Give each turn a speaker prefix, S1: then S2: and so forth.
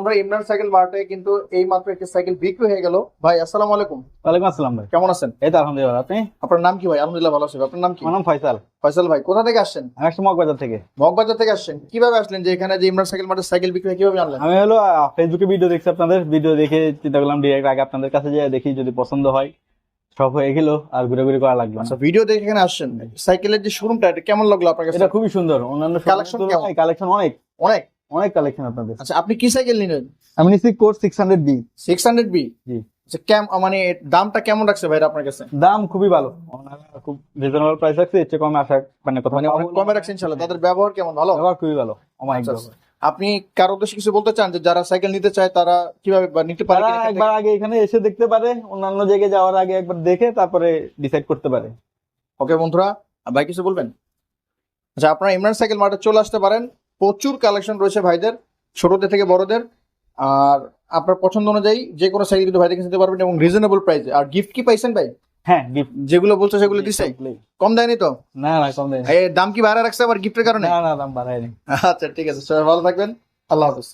S1: বন্ধুরা ইমরান সাইকেল মার্টে কিন্তু এই মাত্র একটি সাইকেল বিক্রি হয়ে গেল। ভাই আসসালামু আলাইকুম।
S2: ওয়ালাইকুম আসসালাম ভাই।
S1: কেমন আছেন?
S2: এই তো আলহামদুলিল্লাহ, আপনি?
S1: আপনার নাম কি ভাই? আলহামদুলিল্লাহ ভালো আছি। আপনার নাম কি?
S2: আমার নাম ফয়সাল।
S1: ফয়সাল ভাই, কোথা থেকে আসছেন?
S2: আমি আসছি মগবাজার থেকে।
S1: মগবাজার থেকে আসছেন। কিভাবে আসলেন যে এখানে যে ইমরান সাইকেল মার্টে সাইকেল বিক্রি হয় কিভাবে জানলেন?
S2: আমি হলো ফেসবুকে ভিডিও দেখছি, আপনাদের ভিডিও দেখে চিন্তা করলাম ডিরেক্ট আগে আপনাদের কাছে যেয়ে দেখি, যদি পছন্দ হয় সব হয়ে গেল আর ঘুরে ঘুরে করা লাগবে না।
S1: আচ্ছা, ভিডিও দেখে এখানে আসছেন। সাইকেলের যে শোরুমটা এটা কেমন লাগলো আপনার কাছে?
S2: এটা খুবই সুন্দর, অন্যান্য
S1: Collection কেমন?
S2: কালেকশন অনেক
S1: অনেক।
S2: অনেক কালেকশন আপনাদের।
S1: আচ্ছা, আপনি কি সাইকেল নিলেন?
S2: আমি নিচ্ছি কোর্স 600B।
S1: 600B।
S2: জি।
S1: আচ্ছা, মানে দামটা কেমন রাখছে ভাই আপনার কাছে?
S2: দাম খুবই ভালো, ওনারা খুব রিজনেবল প্রাইস রাখছে, এর চেয়ে কমে আসা মানে কথা
S1: মানে অনেক কমে রাখছেন ইনশাআল্লাহ। তাদের ব্যবহার কেমন? ভালো?
S2: ব্যবহার খুবই ভালো, অমায়িক
S1: আচ্ছা,
S2: ব্যবহার।
S1: আপনি কারো উদ্দেশ্যে কিছু বলতে চান যে যারা সাইকেল নিতে চায় তারা কিভাবে বা নিতে পারে?
S2: তারা একবার আগে এখানে এসে দেখতে পারে, অন্যান্য জায়গায় যাওয়ার আগে একবার দেখে তারপরে ডিসাইড করতে পারে।
S1: ওকে বন্ধুরা, ভাই কিছু বলবেন? আচ্ছা, আপনারা ইমরান সাইকেল মার্টে চলে আসতে পারেন। প্রচুর কালেকশন রয়েছে ভাইদের, ছোটদের থেকে বড়দের। আর আপনার পছন্দ অনুযায়ী যে কোনো সাইকেল কিন্তু ভাইদের কাছে নিতে পারবেন এবং রিজনেবল প্রাইসে। আর গিফট কি পাইছেন ভাই?
S2: হ্যাঁ, গিফট
S1: যেগুলো বলছে সেগুলো দিছে? কম দেয়নি তো?
S2: না না, কম দেয় না।
S1: এই দাম কি বাড়া রাখছে আবার গিফটের কারণে?
S2: না না, দাম বাড়ায়নি।
S1: আচ্ছা ঠিক আছে, সবাই ভালো থাকবেন। আল্লাহ হাফেজ।